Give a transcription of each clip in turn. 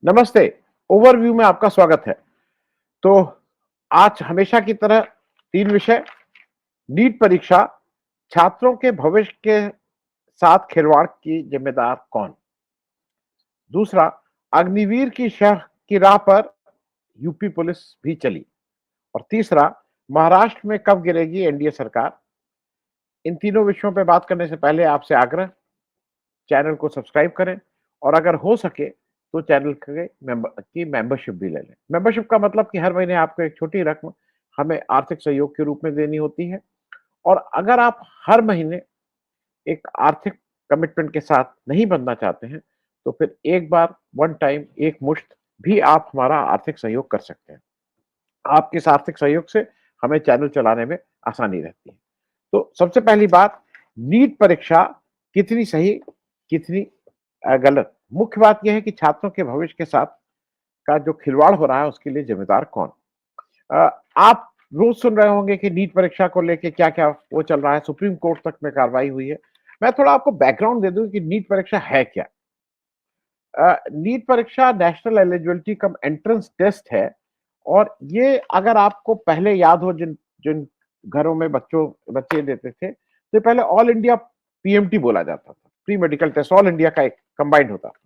नमस्ते। ओवरव्यू में आपका स्वागत है। तो आज हमेशा की तरह 3 विषय। नीट परीक्षा, छात्रों के भविष्य के साथ खिलवाड़ की जिम्मेदार कौन? दूसरा, अग्निवीर की शह की राह पर यूपी पुलिस भी चली। और तीसरा, महाराष्ट्र में कब गिरेगी एनडीए सरकार? इन तीनों विषयों पे बात करने से पहले आपसे आग्रह, चैनल को सब्सक्राइब करें और अगर हो सके तो चैनल के की मेंबरशिप भी ले लें। मेंबरशिप का मतलब कि हर महीने आपको एक छोटी रकम हमें आर्थिक सहयोग के रूप में देनी होती है और अगर आप हर महीने एक आर्थिक कमिटमेंट के साथ नहीं बनना चाहते हैं, तो फिर एक बार वन टाइम एक मुश्त भी आप हमारा आर्थिक सहयोग कर सकते हैं। आपके इस आर्थिक सहयोग से हमें चैनल चलाने में आसानी रहती है। तो सबसे पहली बात, नीट परीक्षा कितनी सही, कितनी गलत? मुख्य बात यह है कि छात्रों के भविष्य के साथ का जो खिलवाड़ हो रहा है, उसके लिए जिम्मेदार कौन? आप रोज सुन रहे होंगे कि नीट परीक्षा को लेके क्या-क्या वो चल रहा है, सुप्रीम कोर्ट तक में कार्रवाई हुई है। मैं थोड़ा आपको बैकग्राउंड दे दूं कि नीट परीक्षा है क्या? नीट परीक्षा national eligibility cum entrance test है और ये अगर आपको पहले याद हो जिन जिन घरों में बच्चे देते थे, तो पहले ऑल इंडिया पीएमटी बोला जाता था, pre medical test all India का एक कंबाइंड होता था।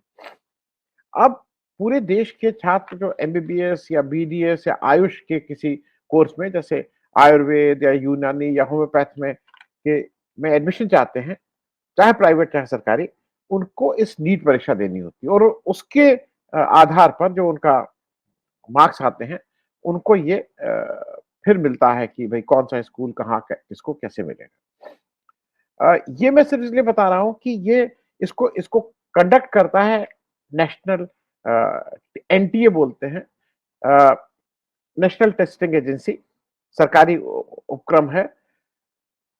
अब पूरे देश के छात्र जो एमबीबीएस या बीडीएस या आयुष के किसी कोर्स में जैसे आयुर्वेद या यूनानी या होम्योपैथ में एडमिशन चाहते हैं, चाहे प्राइवेट चाहे सरकारी, उनको इस नीट परीक्षा देनी होती है और उसके आधार पर जो उनका मार्क्स आते हैं, उनको ये फिर मिलता है कि भई कौन-सा स्कूल कहाँ क किसको कैसे मिलेगा। ये मैं सिर्फ इसलिए बता रहा हूँ कि ये इसको इसको कंडक्ट करता है नेशनल एनटीए बोलते हैं, अ, नेशनल टेस्टिंग एजेंसी, सरकारी उपक्रम है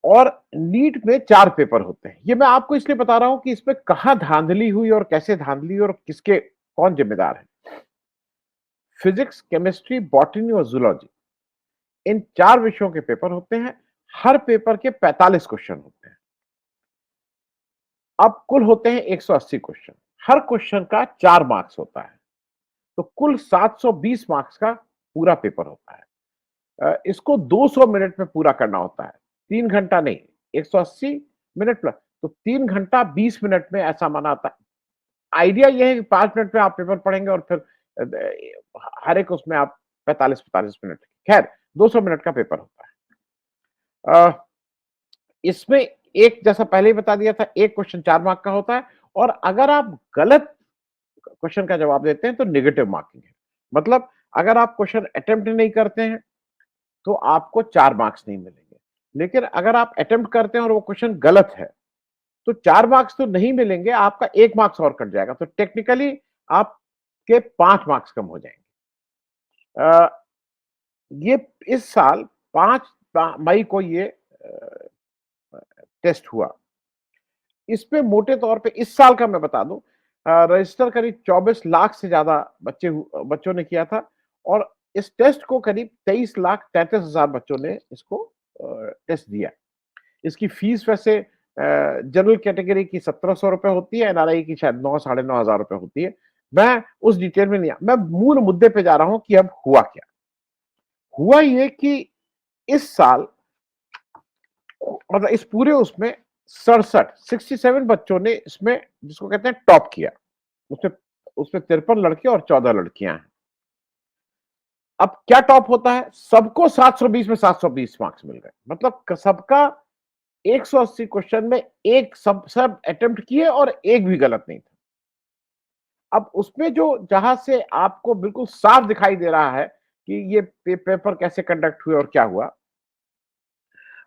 और नीट में 4 पेपर होते हैं। ये मैं आपको इसलिए बता रहा हूँ कि इसमें कहाँ धांधली हुई और कैसे धांधली और किसके कौन जिम्मेदार है। फिजिक्स, केमिस्ट्री, बॉटनी और ज़ूलॉजी, इन 4 विषयों के पेपर होते हैं। हर पेपर के 45 क्वेश्चन होते हैं। अब कुल होते हैं 180 क्वेश्चन। हर क्वेश्चन का 4 मार्क्स होता है। तो कुल 720 मार्क्स का पूरा पेपर होता है। इसको 200 मिनट में पूरा करना होता है। 3 घंटा नहीं, 180 मिनट प्लस तो 3 घंटा 20 मिनट में ऐसा माना आता है। आइडिया ये है कि 5 मिनट में आप पेपर पढ़ेंगे और फिर हर एक उसमें आप 45-45 मिनट, खैर 200 मिनट का पेपर होता है। इसमें एक जैसा पहले ही बता दिया था, एक क्वेश्चन 4 मार्क का होता है और अगर आप गलत क्वेश्चन का जवाब देते हैं तो नेगेटिव मार्किंग है। मतलब अगर आप क्वेश्चन अटेम्प्ट नहीं करते हैं, तो आपको 4 मार्क्स नहीं मिलेंगे। लेकिन अगर आप अटेम्प्ट करते हैं और वो क्वेश्चन गलत है, तो 4 मार्क्स तो नहीं मिलेंगे, आपका 1 मार्क्स और कट जाएगा। तो टेक्निकली आपके 5 मार्क्स कम हो जाएँगे। अ, ये इस साल 5 मई को ये टेस्ट हुआ। इसमें मोटे तौर पे इस साल का मैं बता दूं, रजिस्टर करीब 24 लाख से ज्यादा बच्चों ने किया था और इस टेस्ट को करीब 23,33,000 बच्चों ने इसको टेस्ट दिया। इसकी फीस वैसे जनरल कैटेगरी की 1700 रुपए होती है, एनआरआई की शायद 9-9,500 रुपए होती है। मैं उस डिटेल में नहीं मैं मूल मुद्दे पे जा रहा हूं कि अब हुआ क्या। हुआ ये कि इस साल मतलब इस पूरे उसमें 67 बच्चों ने इसमें जिसको कहते हैं टॉप किया। उसमें उसमें 53 लड़के और 14 लड़कियां हैं। अब क्या टॉप होता है? सबको 720 में 720 मार्क्स मिल गए। मतलब सबका 180 क्वेश्चन में एक सब अटेम्प्ट किए और एक भी गलत नहीं था। अब उसमें जो जहां से आपको बिल्कुल साफ दिखाई दे रहा है कि ये पेपर कैसे कंडक्ट हुए और क्या हुआ।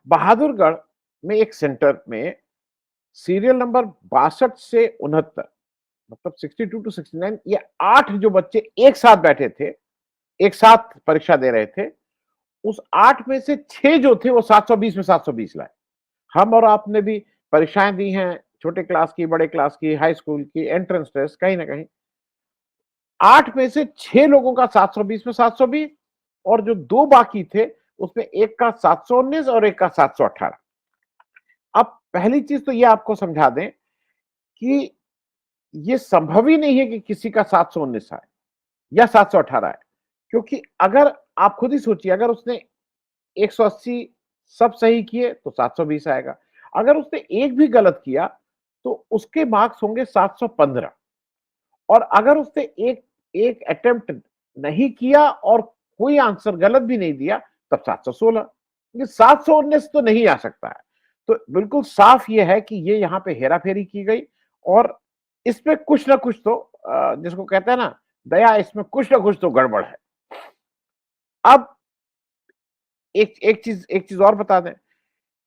बहादुरगढ़ में एक सेंटर में सीरियल नंबर 62 से 69, मतलब 62 टू 69, ये 8 जो बच्चे एक साथ बैठे थे, एक साथ परीक्षा दे रहे थे, उस 8 में से 6 जो थे वो 720 में 720 लाए। हम और आपने भी परीक्षाएं दी हैं, छोटे क्लास की, बड़े क्लास की, हाई स्कूल की, एंट्रेंस टेस्ट, कहीं ना कहीं 8 में से 6 लोगों का 720 में 720 और जो 2 बाकी थे उसमें एक का 719 और एक का 718। अब पहली चीज तो ये आपको समझा दें कि ये संभव ही नहीं है कि किसी का 719 आए। या 718 है? क्योंकि अगर आप खुद ही सोचिए, अगर उसने 180 सब सही किए तो 720 आएगा। अगर उसने एक भी गलत किया तो उसके मार्क्स होंगे 715, और अगर उसने एक एक अटेम्प्ट नहीं किया और कोई आंसर गलत भी नहीं दिया तब 716। ये 719 तो नहीं आ सकता है। तो बिल्कुल साफ ये है कि ये यहाँ पे हेरा-फेरी की गई, और इसमें कुछ ना कुछ तो जिसको कहते हैं ना दया, इसमें कुछ ना कुछ तो गड़बड़ है। अब एक चीज और बता दें,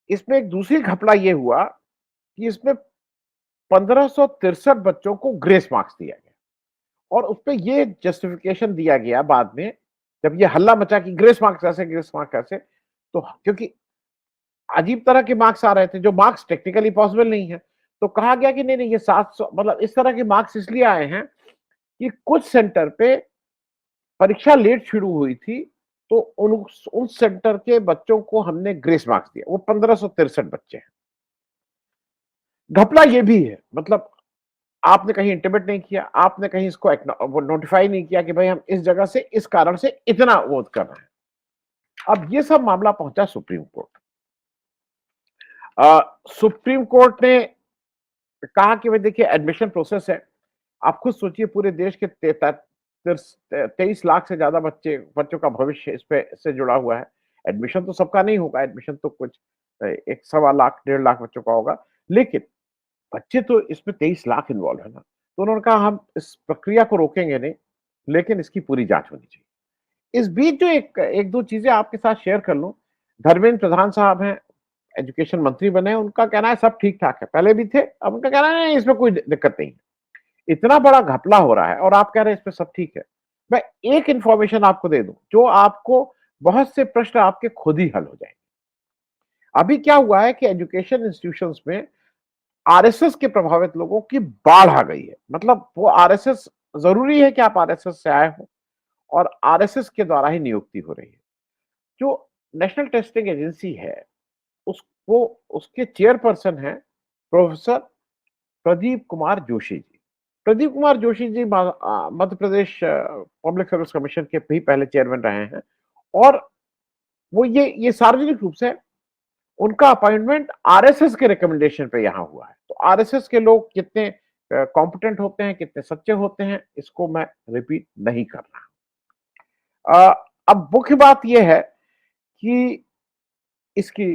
इसमें एक दूसरी घपला ये हुआ कि इसमें 1563 बच्चों को ग्रेस मार्क्स दिया गया, और उसपे ये जस्टिफिकेशन दिया गया बाद में, जब ये हल्ला मचा कि ग्रेस मार्क्स कैसे, ग्रेस मार्क्स कैसे, तो क्योंकि अजीब तरह के मार्क्स आ रहे थे जो मार्क्स टेक्निकली पॉसिबल नहीं है, तो कहा गया कि नहीं नहीं, ये 700 मतलब इस तरह के मार्क्स इसलिए आए हैं कि कुछ सेंटर पे परीक्षा लेट शुरू हुई थी, तो उन सेंटर के बच्चों को हमने ग्रेस मार्क्स दिया। वो 1563 बच्चे हैं। घपला ये भी है, मतलब आपने कहीं इंटीमेट नहीं किया, आपने कहीं इसको वो नोटिफाई नहीं किया कि भाई हम इस जगह से इस कारण से इतना वोट कर रहे हैं। अब ये सब मामला पहुंचा सुप्रीम कोर्ट। सुप्रीम कोर्ट ने कहा कि भाई देखिए, एडमिशन प्रोसेस है, आप खुद सोचिए पूरे देश के 23 लाख से ज्यादा बच्चों का भविष्य इस पे से जुड़ा हुआ है। एडमिशन तो सबका नहीं होगा, एडमिशन तो कुछ 1.25 लाख 1.5 लाख बच्चों का होगा, लेकिन बच्चे तो इसमें 23 लाख इन्वॉल्व है ना। तो उन्होंने कहा हम इस प्रक्रिया को रोकेंगे नहीं, लेकिन इसकी पूरी जांच होनी चाहिए। इस बीच जो एक दो चीजें आपके साथ शेयर कर लूं, धर्मेंद्र प्रधान साहब हैं, एजुकेशन मंत्री बने, उनका कहना है सब ठीक ठाक है, पहले भी थे, अब उनका कहना है नहीं इसमें कोई दिक्कत नहीं है। इतना बड़ा घपला हो रहा है और आप कह रहे हैं इसमें सब ठीक है। मैं एक इंफॉर्मेशन आपको दे दूं जो आपको बहुत से प्रश्न आपके खुद ही हल हो जाएंगे। अभी क्या हुआ है कि एजुकेशन इंस्टीट्यूशंस में आरएसएस के प्रभावित लोगों की बाढ़ आ गई है। मतलब वो आरएसएस, जरूरी है कि आप आरएसएस से आए हो, और आरएसएस के द्वारा ही नियुक्ति हो रही है। जो नेशनल टेस्टिंग एजेंसी है, उसको उसके चेयरपर्सन है professor Pradeep Kumar Joshi ji. Pradeep Kumar Joshi ji Madhya Pradesh public service commission के भी पहले चेयरमैन रहे हैं, और वो ये सार्वजनिक रूप से उनका अपॉइंटमेंट आरएसएस के रिकमेंडेशन पे यहाँ हुआ है। तो आरएसएस के लोग कितने कॉम्पिटेंट होते हैं, कितने सच्चे होते हैं, इसको मैं रिपीट नहीं कर रहा। अब मुख्य बात यह है कि इसकी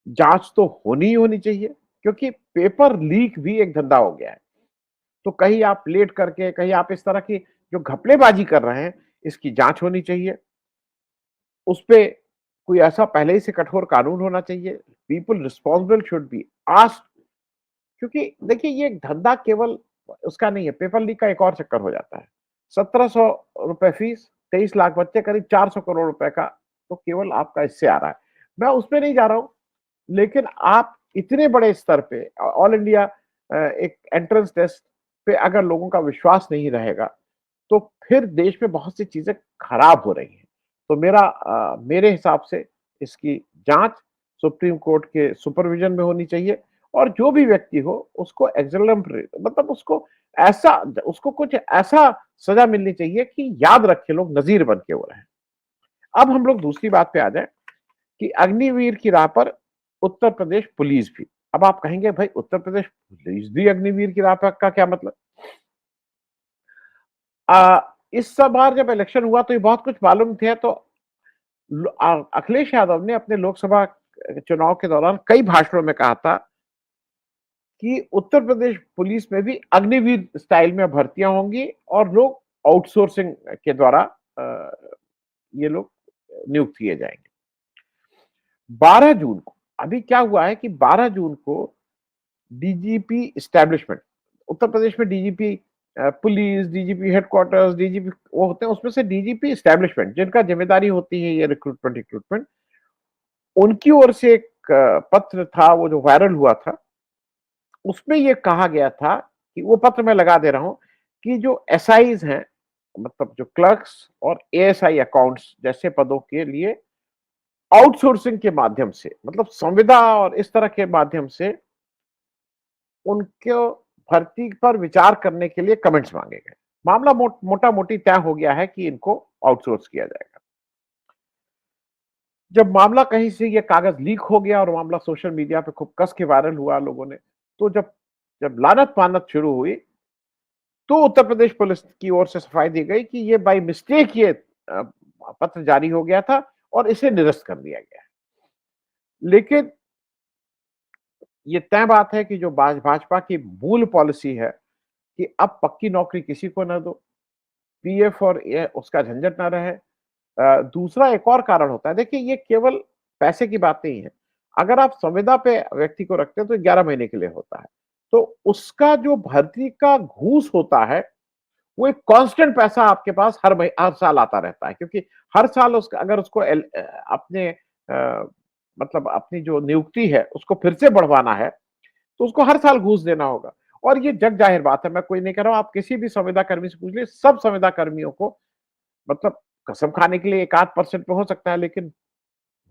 जांच तो होनी ही होनी चाहिए, क्योंकि पेपर लीक भी एक धंधा हो गया है। तो कहीं आप लेट करके, कहीं आप इस तरह की जो घपलेबाजी कर रहे हैं, इसकी जांच होनी चाहिए। उसपे कोई ऐसा पहले ही से कठोर कानून होना चाहिए। People responsible should be asked, क्योंकि देखिए ये एक धंधा केवल उसका नहीं है, पेपर लीक का एक और चक्कर हो जाता है। 1700 रुपए फीस, 23 लाख बच्चे, करीब 400 करोड़ रुपए का तो केवल आपका इससे आ रहा है। मैं उसपे नहीं जा रहा हूं, लेकिन आप इतने बड़े स्तर पे ऑल इंडिया एक एंट्रेंस टेस्ट पे अगर लोगों का विश्वास नहीं रहेगा, तो फिर देश में बहुत सी चीजें खराब हो रही हैं। तो मेरे हिसाब से इसकी जांच सुप्रीम कोर्ट के सुपरविजन में होनी चाहिए, और जो भी व्यक्ति हो उसको एग्जम्पलरी, मतलब उसको कुछ ऐसा सजा मिलनी चाहिए कि याद रखे लोग, नजीर बन के वो रहे। अब हम लोग दूसरी बात पे आ जाए कि अग्निवीर की राह पर उत्तर प्रदेश पुलिस भी। अब आप कहेंगे भाई उत्तर प्रदेश पुलिस भी अग्निवीर की राह पर का क्या मतलब? इस सब बार जब इलेक्शन हुआ तो ये बहुत कुछ मालूम थे, तो अखिलेश यादव ने अपने लोकसभा चुनाव के दौरान कई भाषणों में कहा था कि उत्तर प्रदेश पुलिस में भी अग्निवीर स्टाइल में भर्तियां होंगी, और लोग आउटसोर्सिंग के द्वारा ये लोग नियुक्त किए जाएंगे। 12 जून को, अभी क्या हुआ है कि 12 जून को डीजीपी एस्टैब्लिशमेंट, उत्तर प्रदेश में DGP police, DGP headquarters, DGP वो होते हैं, उसमें से डीजीपी एस्टैब्लिशमेंट जिनका जिम्मेदारी होती है ये रिक्रूटमेंट, उनकी ओर से एक पत्र था वो जो वायरल हुआ था। उसमें ये कहा गया था कि वो पत्र मैं लगा दे रहा हूं कि जो एसआईज हैं, मतलब जो क्लर्क्स और एएसआई अकाउंट्स जैसे पदों के लिए आउटसोर्सिंग के माध्यम से, मतलब संविदा और इस तरह के माध्यम से उनको भर्ती पर विचार करने के लिए कमेंट्स मांगे गए। मामला मोटा मोटी तय हो गया है कि इनको आउटसोर्स किया जाएगा। जब मामला कहीं से ये कागज लीक हो गया और मामला सोशल मीडिया पे खूब कस के वायरल हुआ लोगों ने, तो जब जब लानत पानत शुरू हुई, तो उत्तर प्रदेश पुलिस की ओर से सफाई दी गई कि ये बाय मिस्टेक ये पत्र जारी हो गया था और इसे निरस्त कर दिया गया है। लेकिन ये तय बात है कि जो भाजपा की मूल पॉलिसी है कि अब पक्की नौकरी किसी को ना दो, पीएफ और ये उसका झंझट ना रहे। दूसरा एक और कारण होता है, देखिए ये केवल पैसे की बात नहीं है। अगर आप संविदा पे व्यक्ति को रखते हैं तो 11 महीने के लिए होता है। तो उसका जो भर्ती का घूस होता है, वो एक कांस्टेंट पैसा आपके पास हर साल आता रहता है, क्योंकि हर साल उसका अगर उसको अपने मतलब अपनी जो नियुक्ति है उसको फिर से बढ़वाना है, तो उसको हर साल घूस देना होगा। और ये जग जाहिर बात है, मैं कोई नहीं कह रहा हूं, आप किसी भी संविदा कर्मी से पूछ लीजिए, सब संविदा कर्मियों को मतलब कसम खाने के लिए 1-8% पे हो सकता है, लेकिन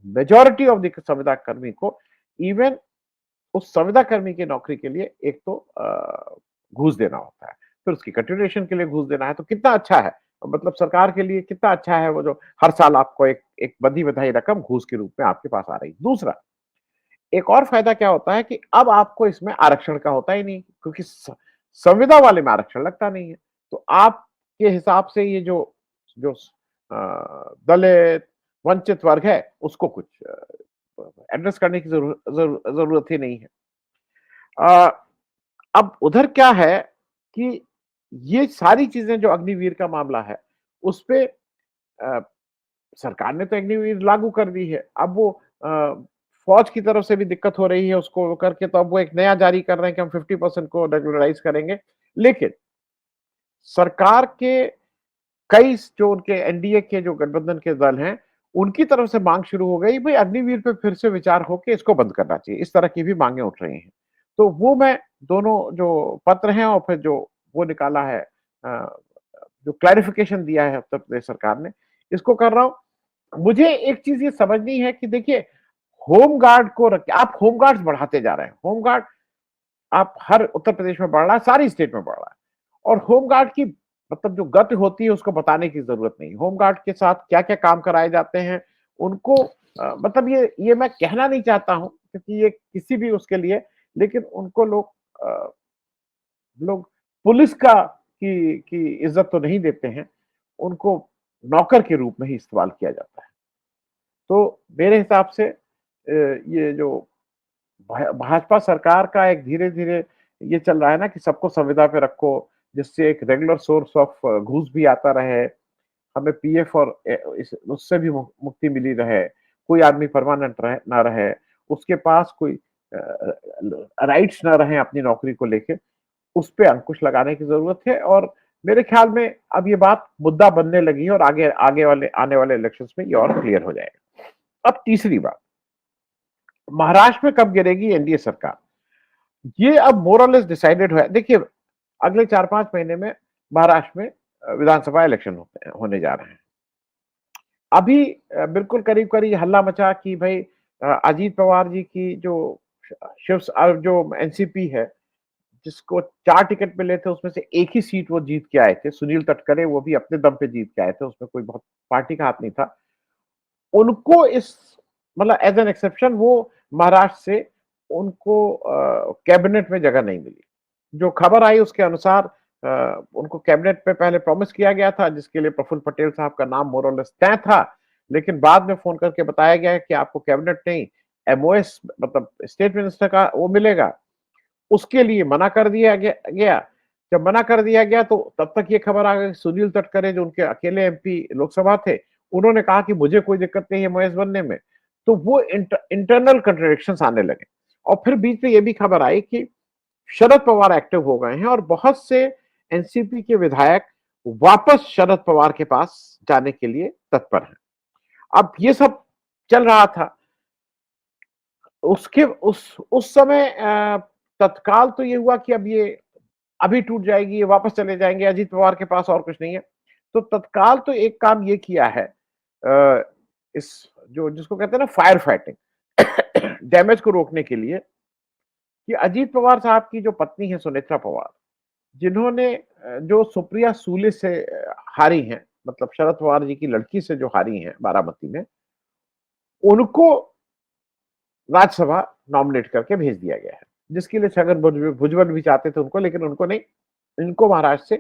मेजॉरिटी ऑफ द संविदा कर्मी को इवन उस संविदा कर्मी की नौकरी के लिए एक तो घूस देना होता है, फिर उसकी कंटिन्यूएशन के लिए घूस देना है, तो कितना अच्छा है, मतलब सरकार के लिए कितना अच्छा है वो जो हर साल आपको एक एक बंधी बधाई रकम घूस के रूप में आपके पास आ रही। दूसरा एक और फायदा क्या होता है कि अब आपको इसमें आरक्षण का होता ही नहीं, क्योंकि संविदा वाले में आरक्षण लगता नहीं है। तो आपके हिसाब से ये जो जो दलित वंचित वर्ग है उसको कुछ एड्रेस करने की जरूरत ही नहीं है। अ, अब उधर क्या है कि ये सारी चीजें जो अग्निवीर का मामला है उसपे सरकार ने तो अग्निवीर लागू कर दी है। अब वो फौज की तरफ से भी दिक्कत हो रही है उसको करके, तो अब वो एक नया जारी कर रहे हैं कि हम 50% को रेगुलराइज करेंगे। लेकिन सरकार के कई जो उनके एनडीए के जो गठबंधन के दल हैं, उनकी तरफ से मांग शुरू हो गई, भाई अग्निवीर पे फिर से विचार होके इसको बंद करना चाहिए। इस तरह की भी मांगे उठ रही हैं। तो वो मैं दोनों जो पत्र हैं और फिर जो वो निकाला है, जो क्लैरिफिकेशन दिया है उत्तर प्रदेश सरकार ने, इसको कर रहा हूं। मुझे एक चीज ये समझनी है कि देखिए, होमगार्ड को रख आप होमगार्ड्स बढ़ाते जा रहे हैं। होमगार्ड आप हर उत्तर प्रदेश में बढ़ रहा है, सारी स्टेट में बढ़ रहा है। और होमगार्ड की मतलब जो गति होती है उसको बताने की जरूरत नहीं। होमगार्ड के साथ क्या क्या काम कराए जाते हैं उनको मतलब ये मैं कहना नहीं चाहता हूं, क्योंकि ये किसी भी उसके लिए, लेकिन उनको लोग पुलिस की इज्जत तो नहीं देते हैं, उनको नौकर के रूप में ही इस्तेमाल किया जाता है। तो मेरे हिसाब से ये जो भाजपा सरकार का एक धीरे-धीरे ये चल रहा है ना कि सबको संविदा पे रखो, जिससे एक रेगुलर सोर्स ऑफ घूस भी आता रहे, हमें पीएफ और इस उससे भी मुक्ति मिली रहे, कोई आदमी परमानेंट ना रहे, उसके पास कोई राइट्स ना रहे अपनी नौकरी को लेके, उस पे अंकुश लगाने की जरूरत है। और मेरे ख्याल में अब ये बात मुद्दा बनने लगी है और आगे आगे वाले आने वाले इलेक्शंस में ये और क्लियर हो जाएगा। अब तीसरी बात, महाराष्ट्र में कब गिरेगी एनडीए सरकार, ये अब मोरलेस डिसाइडेड है। देखिए, अगले 4-5 महीने में महाराष्ट्र में विधानसभा इलेक्शन होने जा रहे हैं। अभी बिल्कुल करीब-करीब हल्ला मचा कि भाई अजीत पवार जी की जो जो एनसीपी है, जिसको 4 टिकट मिले थे उसमें से एक ही सीट वो जीत के आए थे। सुनील तटकरे वो भी अपने दम पे जीत के आए थे, उसमें कोई बहुत पार्टी का हाथ नहीं था। उनको इस मतलब एज एन एक्सेप्शन वो महाराष्ट्र से उनको कैबिनेट में जगह नहीं मिली। जो खबर आई उसके अनुसार उनको कैबिनेट पे पहले प्रॉमिस किया गया था, जिसके लिए प्रफुल्ल पटेल साहब का नाम मोर और लेस तय था, लेकिन बाद में फोन करके बताया गया कि आपको कैबिनेट नहीं, एमओएस मतलब स्टेट मिनिस्टर का वो मिलेगा, उसके लिए मना कर दिया गया। जब मना कर दिया गया तो तब तक ये खबर आ गई, सुनील तटकरे जो उनके अकेले एमपी लोकसभा थे, उन्होंने कहा कि मुझे कोई दिक्कत नहीं है एमओएस बनने में। तो वो इंटरनल कंट्रडिक्शंस आने लगे। और फिर बीच में ये भी खबर आई कि शरद पवार एक्टिव हो गए हैं और बहुत से एनसीपी के विधायक वापस शरद पवार के पास जाने के लिए तत्पर हैं। अब ये सब चल रहा था। उसके उस समय तत्काल तो ये हुआ कि अब ये अभी टूट जाएगी, ये वापस चले जाएंगे, अजीत पवार के पास और कुछ नहीं है। तो तत्काल तो एक काम ये किया है, इस जो जिसको कहते हैं ना फायर फाइटिंग डैमेज को रोकने के लिए, कि अजीत पवार साहब की जो पत्नी है सुनेत्रा पवार, जिन्होंने जो सुप्रिया सूले से हारी हैं, मतलब शरद पवार जी की लड़की से जो हारी हैं बारामती में, उनको राज्यसभा नॉमिनेट करके भेज दिया गया है, जिसके लिए छगन भुजबल भी चाहते थे उनको, लेकिन उनको नहीं, इनको महाराष्ट्र से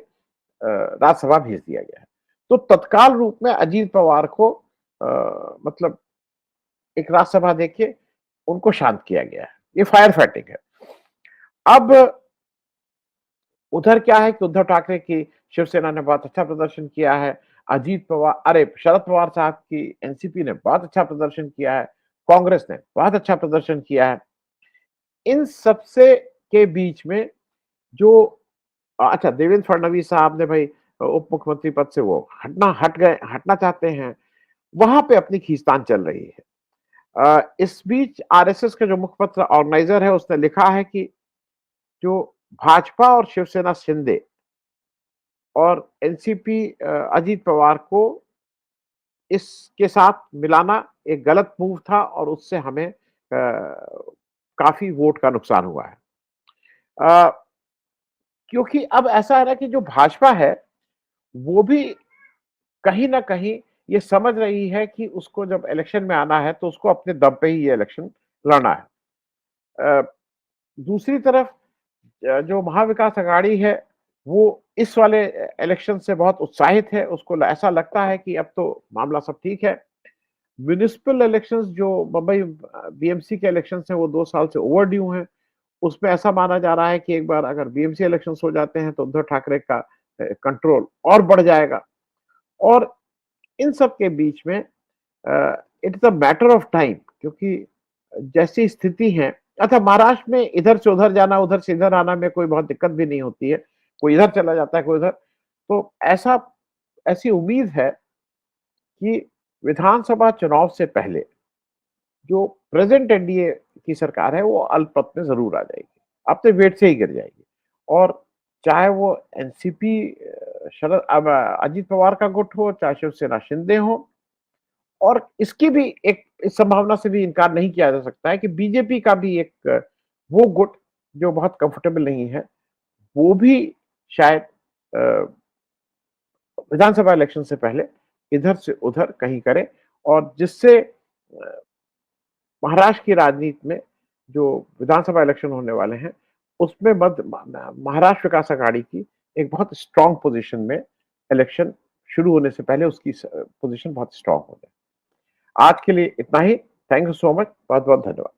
राज्यसभा भेज दिया गया है। तो तत्काल रूप में अजीत पवार को मतलब एक राज्यसभा देके उनको शांत किया गया है। ये फायर फाइटिंग है। अब उधर क्या है कि उद्धव ठाकरे की शिवसेना ने बहुत अच्छा प्रदर्शन किया है। अजीत पवार, अरे शरद पवार साहब की एनसीपी ने बहुत अच्छा प्रदर्शन किया है। कांग्रेस ने बहुत अच्छा प्रदर्शन किया है। इन सबसे के बीच में जो अच्छा, देवेंद्र फडणवीस साहब ने भाई उप मुख्यमंत्री पद से वो हटना चाहते हैं। वहां पे अपनी खींचतान चल रही है। इस बीच आरएसएस का जो मुखपत्र ऑर्गेनाइजर है उसने लिखा है कि जो भाजपा और शिवसेना शिंदे और एनसीपी अजीत पवार को इसके साथ मिलाना एक गलत मूव था और उससे हमें काफी वोट का नुकसान हुआ है। अ, क्योंकि अब ऐसा है ना कि जो भाजपा है वो भी कहीं ना कहीं ये समझ रही है कि उसको जब इलेक्शन में आना है तो उसको अपने दम पे ही ये इलेक्शन लड़ना है। अ, दूसरी तरफ जो महाविकास अघाड़ी है वो इस वाले इलेक्शन से बहुत उत्साहित है। उसको ऐसा लगता है कि अब तो मामला सब ठीक है। म्युनिसिपल इलेक्शंस जो मुंबई बीएमसी के इलेक्शन है वो 2 साल से ओवर ड्यू हैं। उसमें ऐसा माना जा रहा है कि एक बार अगर बीएमसी इलेक्शंस हो जाते हैं तो उद्धव ठाकरे का कंट्रोल और बढ़ जाएगा। और इन सब के बीच में it is a matter of time, क्योंकि जैसी स्थिति है, अच्छा महाराष्ट्र में इधर से उधर जाना, उधर से इधर आना में कोई बहुत दिक्कत भी नहीं होती है। कोई इधर चला जाता है, कोई उधर। तो ऐसी उम्मीद है कि विधानसभा चुनाव से पहले जो प्रेजेंट एनडीए की सरकार है वो अल्पमत में जरूर आ जाएगी, अपने वेट से ही गिर जाएगी। और चाहे वो एनसीपी शरद अब अजीत पवार का गुट हो, चाहे शिवसेना शिंदे हो, और इसकी भी एक इस संभावना से भी इनकार नहीं किया जा सकता है कि बीजेपी का भी एक वो गुट जो बहुत कंफर्टेबल नहीं है, वो भी शायद विधानसभा इलेक्शन से पहले इधर से उधर कहीं करे, और जिससे महाराष्ट्र की राजनीति में जो विधानसभा इलेक्शन होने वाले हैं उसमें मध्य महाराष्ट्र विकास अघाड़ी की एक बहुत स्ट्रांग पोजीशन में इलेक्शन शुरू होने से पहले उसकी पोजीशन बहुत स्ट्रांग हो जाए। आज के लिए इतना ही। Thank you so much. बहुत बहुत धन्यवाद।